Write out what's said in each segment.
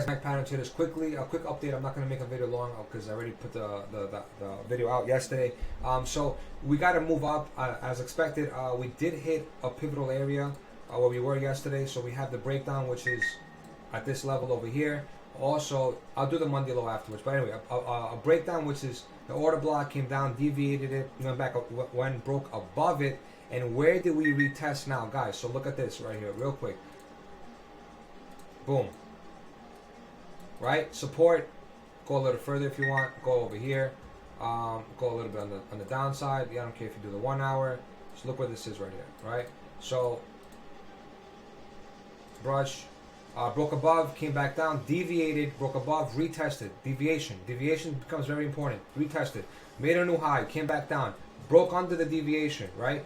Back pattern traders quickly. A quick update. I'm not going to make a video long because I already put the video out yesterday. So we got to move up as expected. We did hit a pivotal area where we were yesterday. So we have the breakdown, which is at this level over here. Also, I'll do the Monday low afterwards. But anyway, a breakdown, which is the order block came down, deviated it, went back up, went broke above it. And where did we retest now, guys? So look at this right here, real quick. Boom. Right, support. Go a little further if you want. Go over here. Go a little bit on the downside. Yeah, I don't care if you do the 1 hour. Just look where this is right here. Right. So brush. Broke above, came back down, deviated, broke above, retested. Deviation. Deviation becomes very important. Retested. Made a new high, came back down. Broke under the deviation, right?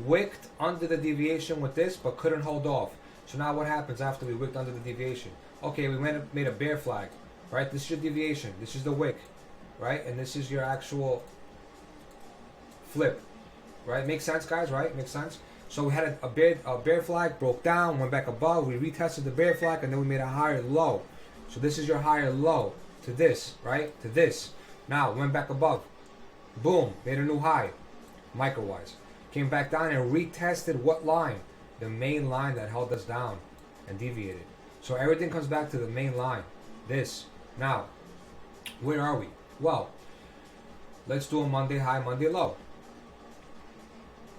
Wicked under the deviation with this, but couldn't hold off. So now what happens after we wicked under the deviation? Okay, we made a bear flag, right? This is your deviation. This is the wick, right? And this is your actual flip, right? Makes sense, guys, right? Makes sense? So we had a bear flag, broke down, went back above, we retested the bear flag, and then we made a higher low. So this is your higher low to this, right? To this. Now, went back above. Boom, made a new high, micro-wise. Came back down and retested what line? The main line that held us down and deviated. So everything comes back to the main line. This. Now, where are we? Well, let's do a Monday high, Monday low.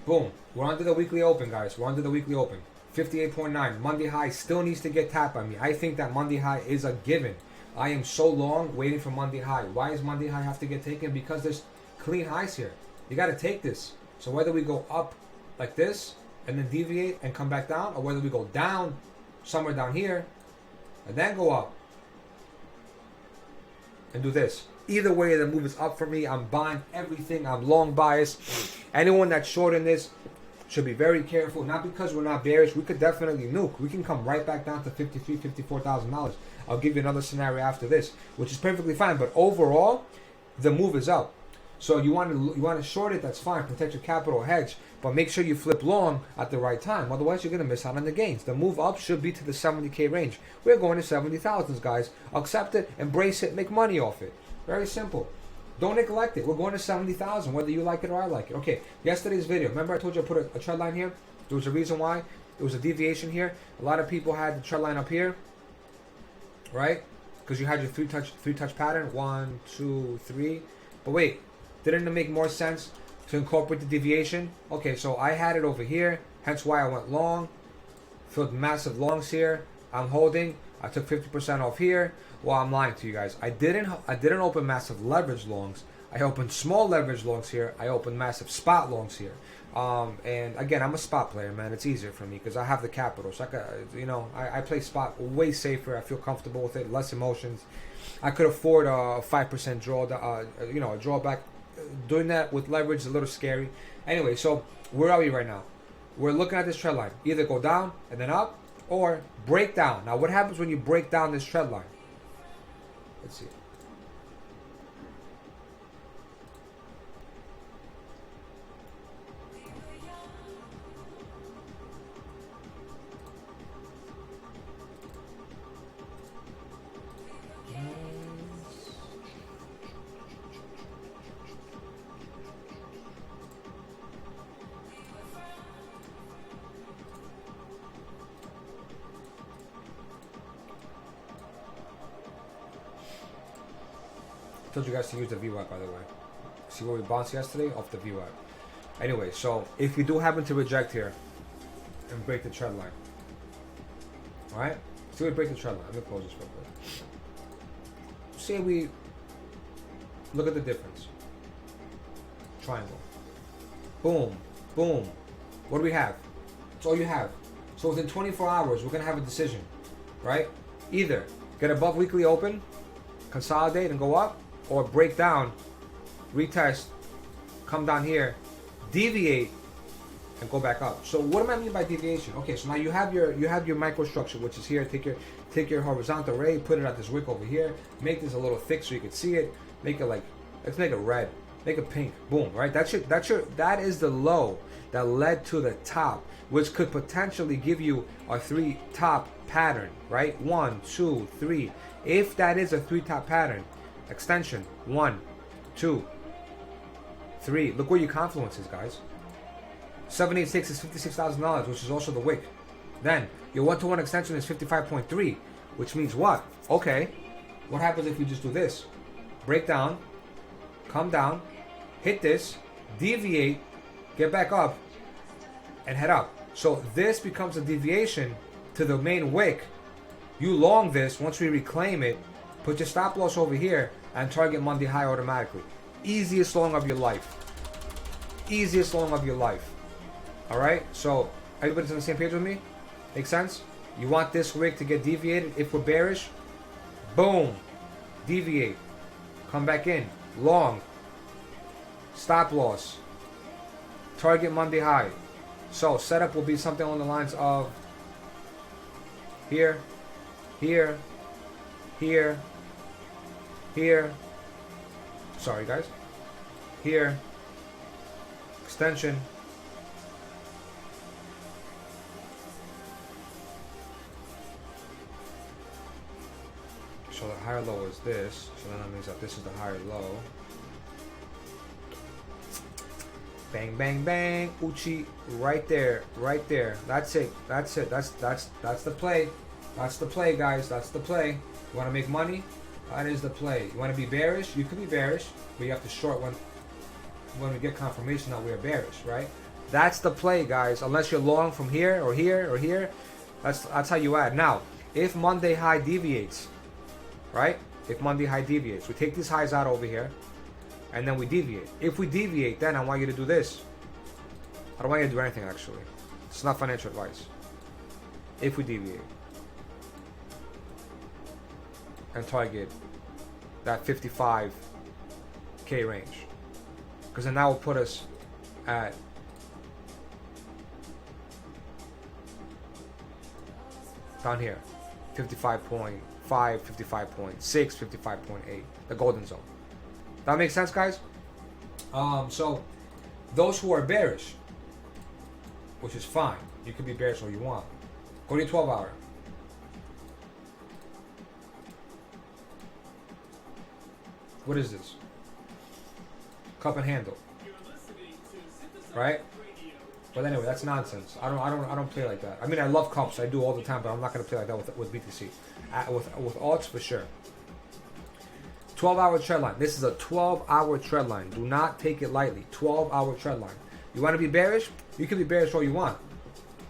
Boom. We're under the weekly open, guys. We're under the weekly open. 58.9. Monday high still needs to get tapped by me. I think that Monday high is a given. I am so long waiting for Monday high. Why does Monday high have to get taken? Because there's clean highs here. You got to take this. So whether we go up like this and then deviate and come back down, or whether we go down somewhere down here and then go up and do this. Either way, the move is up for me. I'm buying everything. I'm long biased. Anyone that's short in this should be very careful. Not because we're not bearish. We could definitely nuke. We can come right back down to $53,000, $54,000. I'll give you another scenario after this, which is perfectly fine. But overall, the move is up. So you want to short it, that's fine. Protect your capital hedge. But make sure you flip long at the right time. Otherwise, you're going to miss out on the gains. The move up should be to the 70K range. We're going to 70,000, guys. Accept it, embrace it, make money off it. Very simple. Don't neglect it. We're going to 70,000, whether you like it or I like it. Okay, yesterday's video. Remember I told you I put a trend line here? There was a reason why. There was a deviation here. A lot of people had the trend line up here, right? Because you had your three touch pattern. 1, 2, 3. But wait, didn't it make more sense to incorporate the deviation? Okay, so I had it over here. Hence why I went long. Filled massive longs here. I'm holding. I took 50% off here. Well, I'm lying to you guys. I didn't open massive leverage longs. I opened small leverage longs here. I opened massive spot longs here. And again, I'm a spot player, man. It's easier for me because I have the capital. So I play spot way safer. I feel comfortable with it. Less emotions. I could afford a 5% draw. A drawback. Doing that with leverage is a little scary. Anyway, so where are we right now? We're looking at this trend line. Either go down and then up, or break down. Now, what happens when you break down this trend line? Let's see. Told you guys to use the VWAP, by the way. See where we bounced yesterday? Off the VWAP. Anyway, so if we do happen to reject here and break the trend line, alright? See we break the trend line. Let me close this real quick. Say we look at the difference. Triangle. Boom. Boom. What do we have? That's all you have. So within 24 hours, we're going to have a decision, right? Either get above weekly open, consolidate and go up, or break down, retest, come down here, deviate, and go back up. So what do I mean by deviation? Okay, so now you have your microstructure, which is here. Take your horizontal ray, put it at this wick over here, make this a little thick so you can see it. Make it let's make it red, make it pink. Boom, right? That is the low that led to the top. which could potentially give you a 3 top pattern, right? 1, 2, 3. If that is a 3 top pattern, extension 1, 2, 3. Look where your confluence is, guys. 786 is $56,000, which is also the wick. Then your 1-to-1 extension is 55.3, which means what? Okay, what happens if we just do this? Break down, come down, hit this, deviate, get back up, and head up. So this becomes a deviation to the main wick. You long this. Once we reclaim it, put your stop loss over here and target Monday high automatically. Easiest long of your life. Easiest long of your life. All right, so everybody's on the same page with me? Make sense? You want this wick to get deviated. If we're bearish, boom, deviate, come back in, long, stop loss, target Monday high. So setup will be something along the lines of here, here, here, here. Sorry guys. Here, extension. So the higher low is this. So then that means that this is the higher low. Bang, bang, bang. Uchi, right there, right there. That's it. That's it. That's the play. That's the play, guys. That's the play. You want to make money? That is the play. You want to be bearish? You could be bearish, but you have to short when we get confirmation that we are bearish, right? That's the play, guys. Unless you're long from here or here or here, that's how you add. Now, if Monday high deviates, right? If Monday high deviates, we take these highs out over here, and then we deviate. If we deviate, then I want you to do this. I don't want you to do anything, actually. It's not financial advice. If we deviate and target that 55K range, because then that will put us at down here, 55.5, 55.6, 55.8, the golden zone. That makes sense, guys? So those who are bearish, which is fine, you can be bearish all you want. Go to your 12 hour. What is this? Cup and handle, right? But anyway, that's nonsense. I don't play like that. I mean, I love cups. I do all the time, but I'm not gonna play like that with BTC. With alts for sure. 12-hour trend line. This is a 12-hour trend line. Do not take it lightly. 12-hour trend line. You want to be bearish? You can be bearish all you want,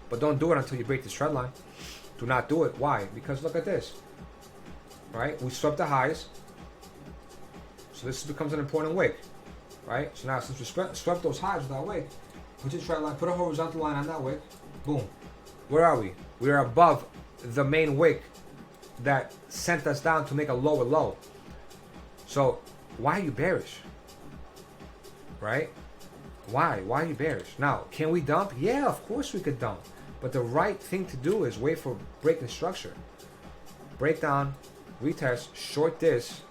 but don't do it until you break this trend line. Do not do it. Why? Because look at this. Right? We swept the highs, so this becomes an important wick. Right? So now, since we swept those highs with that wick, put your trend line, put a horizontal line on that wick. Boom. Where are we? We are above the main wick that sent us down to make a lower low. So why are you bearish? Right? Why? Why are you bearish? Now, can we dump? Yeah, of course we could dump. But the right thing to do is wait for breaking structure. Break down, retest, short this.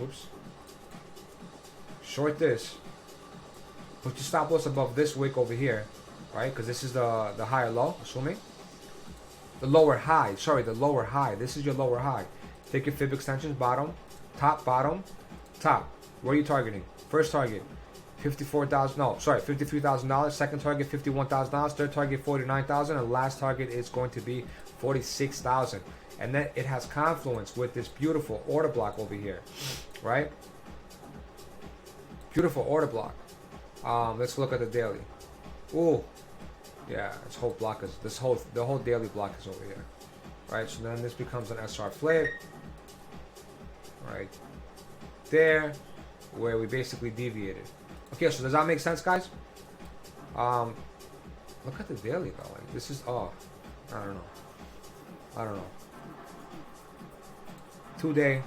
Oops. Short this. Put your stop loss above this wick over here, right? Because this is the higher low, assuming. The lower high, sorry, the lower high. This is your lower high. Take your fib extensions, bottom, top, top. Where are you targeting? First target, $53,000. Second target, $51,000. Third target, $49,000. And last target is going to be $46,000. And then it has confluence with this beautiful order block over here, right? Beautiful order block. Let's look at the daily. Ooh. Yeah, this whole block is the whole daily block is over here, right? So then this becomes an SR flip, right there, where we basically deviated. Okay, so does that make sense, guys? Look at the daily though. Like, this is I don't know. 2-day,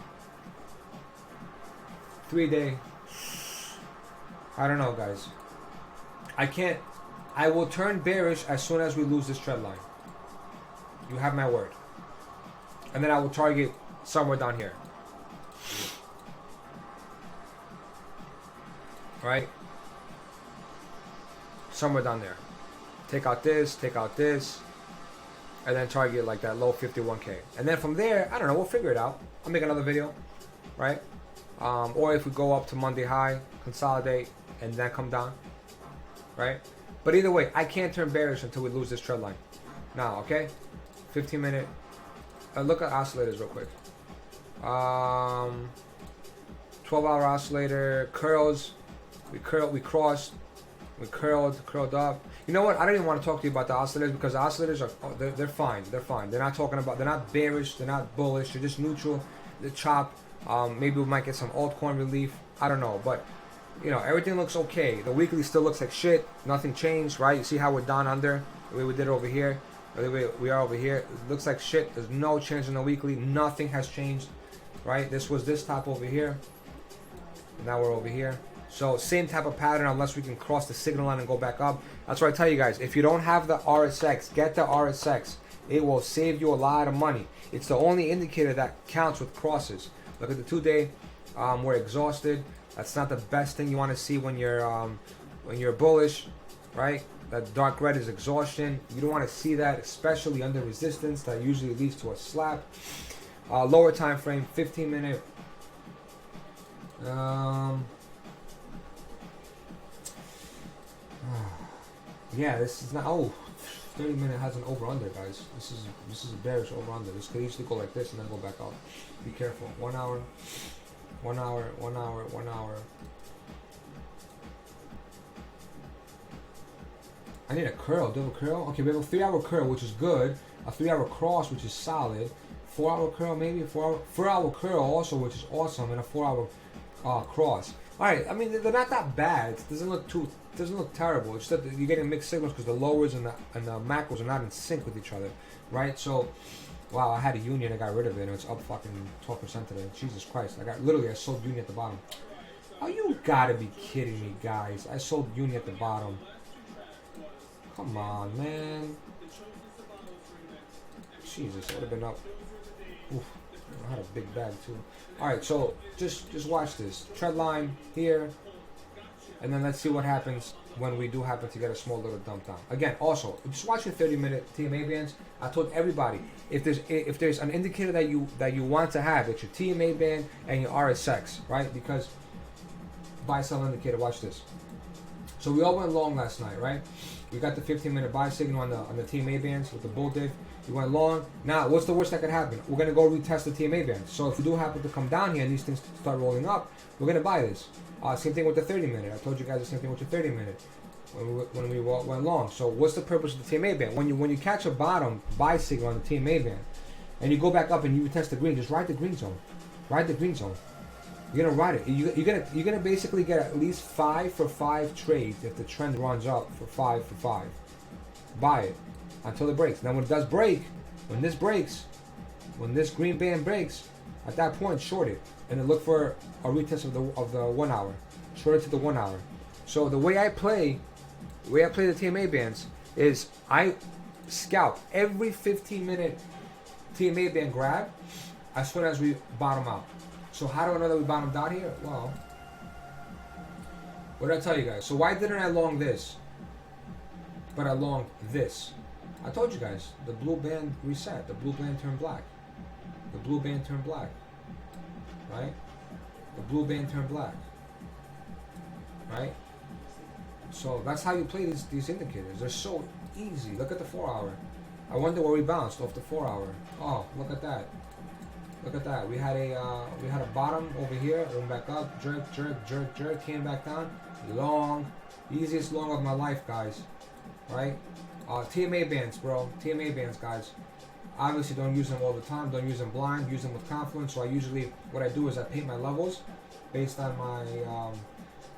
3-day. I don't know, guys. I will turn bearish as soon as we lose this trend line. You have my word. And then I will target somewhere down here. Right? somewhere down there. Take out this, and then target like that low 51K. And then from there, I don't know, we'll figure it out. I'll make another video, right? Or if we go up to Monday high, consolidate, and then come down, right? But either way, I can't turn bearish until we lose this trend line. Now, okay? 15 minute. Look at oscillators real quick. 12-hour oscillator, curls. We crossed. We curled up. You know what? I don't even want to talk to you about the oscillators because the oscillators are they're fine. They're fine. They're not talking about. They're not bearish. They're not bullish. They're just neutral. The chop. Maybe we might get some altcoin relief. I don't know, but you know everything looks okay. The weekly still looks like shit. Nothing changed, right? You see how we're down under the way we did it over here. The way we are over here. It looks like shit. There's no change in the weekly. Nothing has changed, right? This was this top over here. Now we're over here. So same type of pattern unless we can cross the signal line and go back up. That's why I tell you guys, if you don't have the RSX, get the RSX. It will save you a lot of money. It's the only indicator that counts with crosses. Look at the 2-day. We're exhausted. That's not the best thing you want to see when you're bullish, right? That dark red is exhaustion. You don't want to see that, especially under resistance. That usually leads to a slap. Lower time frame, 15 minute. Yeah, this is not. Oh, 30 minute has an over under, guys. This is a bearish over under. This could easily go like this and then go back up. Be careful. 1 hour, 1 hour, 1 hour, 1 hour. I need a curl. Do you have a curl? Okay, we have a 3-hour curl, which is good. A 3-hour cross, which is solid. 4-hour curl, maybe. 4-hour curl also, which is awesome, and a 4-hour cross. All right. I mean, they're not that bad. It doesn't look terrible. It's just that you're getting mixed signals because the lowers and the macros are not in sync with each other, right? So, wow, I had a union. I got rid of it, and it's up fucking 12% today. Jesus Christ! I sold union at the bottom. Oh, you gotta be kidding me, guys! I sold union at the bottom. Come on, man. Jesus, it would have been up. Oof, I had a big bag too. All right, so just watch this trend line here, and then let's see what happens when we do happen to get a small little dump down. Again, also just watch your 30-minute TMA bands. I told everybody if there's an indicator that you want to have, it's your TMA band and your RSX, right? Because buy sell indicator. Watch this. So we all went long last night, right? We got the 15-minute buy signal on the TMA bands with the bull div. We went long. Now, what's the worst that could happen? We're going to go retest the TMA band. So if we do happen to come down here and these things start rolling up, we're going to buy this. Same thing with the 30-minute. I told you guys the same thing with your 30-minute when we went long. So what's the purpose of the TMA band? When you catch a bottom buy signal on the TMA band and you go back up and you retest the green, just ride the green zone. Ride the green zone. You're gonna ride it. You're gonna basically get at least 5 for 5 trades if the trend runs up for 5 for 5. Buy it until it breaks. Now when it does break, when this green band breaks, at that point short it and then look for a retest of the 1 hour. Short it to the 1 hour. So the way I play the TMA bands is I scalp every 15-minute TMA band grab as soon as we bottom out. So how do I know that we bottomed out here? Well, what did I tell you guys? So why didn't I long this, but I longed this? I told you guys, the blue band reset. The blue band turned black. The blue band turned black. Right? The blue band turned black. Right? So that's how you play these indicators. They're so easy. Look at the 4 hour. I wonder where we bounced off the 4 hour. Oh, look at that. Look at that. We had a bottom over here, went back up, jerk, jerk, jerk, jerk, came back down. Long. Easiest long of my life, guys. Right? TMA bands, bro. TMA bands, guys. Obviously don't use them all the time. Don't use them blind. Use them with confidence. So what I do is I paint my levels based on my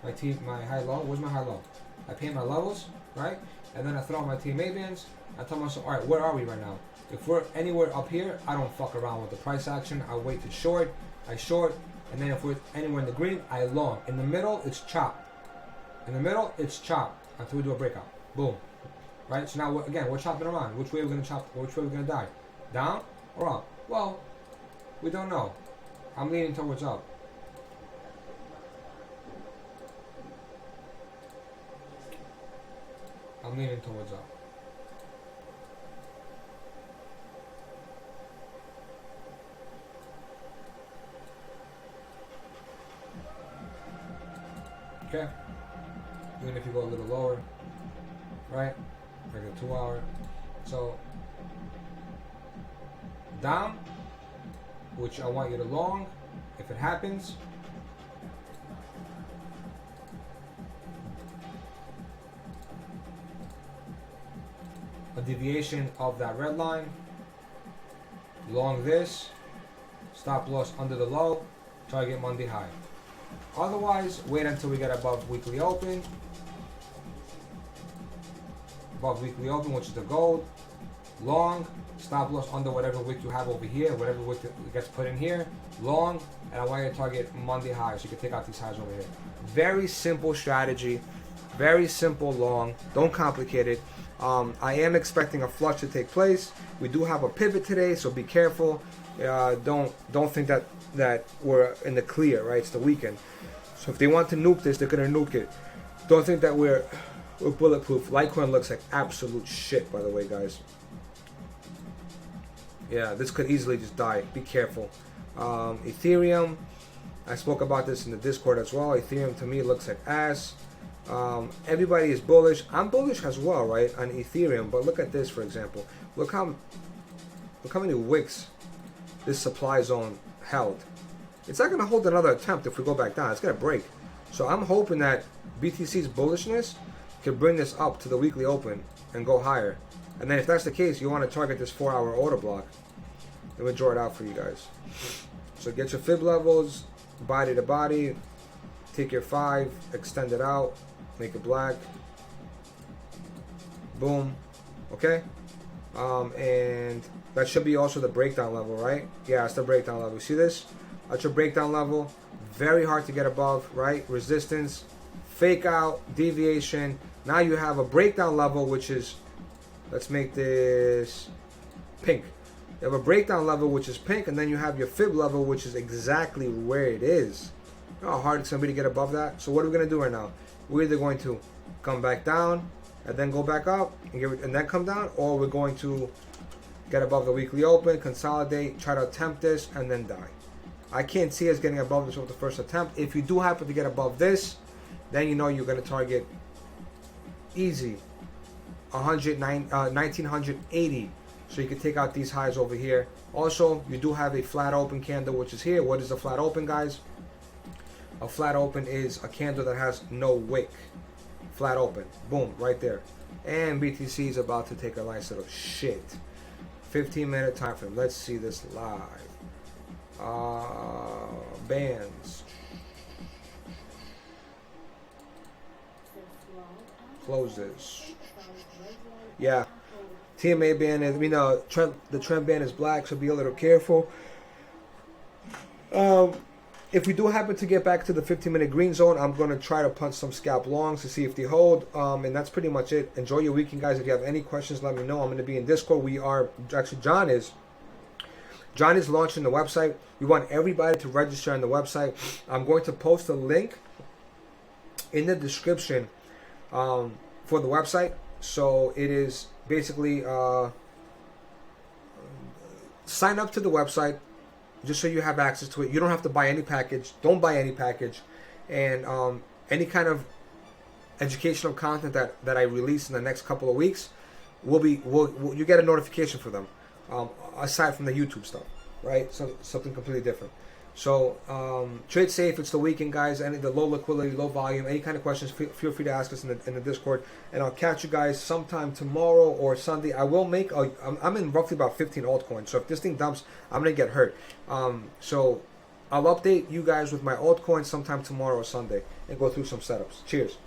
my high-low. Where's my high-low? I paint my levels, right? And then I throw out my TMA bands. I tell myself, all right, where are we right now? If we're anywhere up here, I don't fuck around with the price action. I wait to short. I short. And then if we're anywhere in the green, I long. In the middle, it's chop. In the middle, it's chop until we do a breakout. Boom. Right? So now, we're chopping around. Which way are we going to chop? Which way are we going to die? Down or up? Well, we don't know. I'm leaning towards up. I'm leaning towards up. Okay. Even if you go a little lower, right? Like a 2 hour. So down, which I want you to long, if it happens. A deviation of that red line. Long this. Stop loss under the low. Target Monday high. Otherwise, wait until we get above weekly open. Above weekly open, which is the gold. Long, stop loss under whatever wick you have over here, whatever wick gets put in here. Long, and I want you to target Monday high, so you can take out these highs over here. Very simple strategy. Very simple long. Don't complicate it. I am expecting a flush to take place. We do have a pivot today, so be careful. Don't think that we're in the clear, right? It's the weekend. So if they want to nuke this, they're gonna nuke it. Don't think that we're bulletproof. Litecoin looks like absolute shit, by the way, guys. Yeah, this could easily just die. Be careful. Ethereum, I spoke about this in the Discord as well. Ethereum to me looks like ass. Everybody is bullish. I'm bullish as well, right, on Ethereum. But look at this, for example. Look how many wicks this supply zone held. It's not going to hold another attempt if we go back down. It's going to break. So I'm hoping that BTC's bullishness can bring this up to the weekly open and go higher. And then if that's the case, you want to target this 4-hour order block. Let me draw it out for you guys. So get your fib levels, body to body, take your 5, extend it out, make it black. Boom. Okay? And that should be also the breakdown level, right? Yeah, it's the breakdown level. See this? That's your breakdown level. Very hard to get above, right? Resistance, fake out, deviation. Now you have a breakdown level, which is, let's make this pink. You have a breakdown level, which is pink, and then you have your fib level, which is exactly where it is. You know how hard it's going to be to get above that? So what are we going to do right now? We're either going to come back down and then go back up and then come down, or we're going to get above the weekly open, consolidate, try to attempt this, and then die. I can't see us getting above this with the first attempt. If you do happen to get above this, then you know you're going to target easy 1980, so you can take out these highs over here. Also, you do have a flat open candle, which is here. What is a flat open, guys? A flat open is a candle that has no wick. Flat open. Boom, right there. And BTC is about to take a nice little shit. 15-minute time frame. Let's see this live. Bands. Close this. Yeah. TMA band is, the trend band is black, so be a little careful. If we do happen to get back to the 15-minute green zone, I'm going to try to punch some scalp longs to see if they hold. And that's pretty much it. Enjoy your weekend, guys. If you have any questions, let me know. I'm going to be in Discord. John is launching the website. We want everybody to register on the website. I'm going to post a link in the description for the website. So it is basically sign up to the website just so you have access to it. You don't have to buy any package. Don't buy any package. And any kind of educational content that I release in the next couple of weeks you get a notification for them. Aside from the YouTube stuff, right? So something completely different. So trade safe. It's the weekend, guys. Any the low liquidity, low volume, any kind of questions, feel free to ask us in the Discord, and I'll catch you guys sometime tomorrow or Sunday. I will make I'm in roughly about 15 altcoins. So if this thing dumps, I'm gonna get hurt. So I'll update you guys with my altcoins sometime tomorrow or Sunday and go through some setups. Cheers.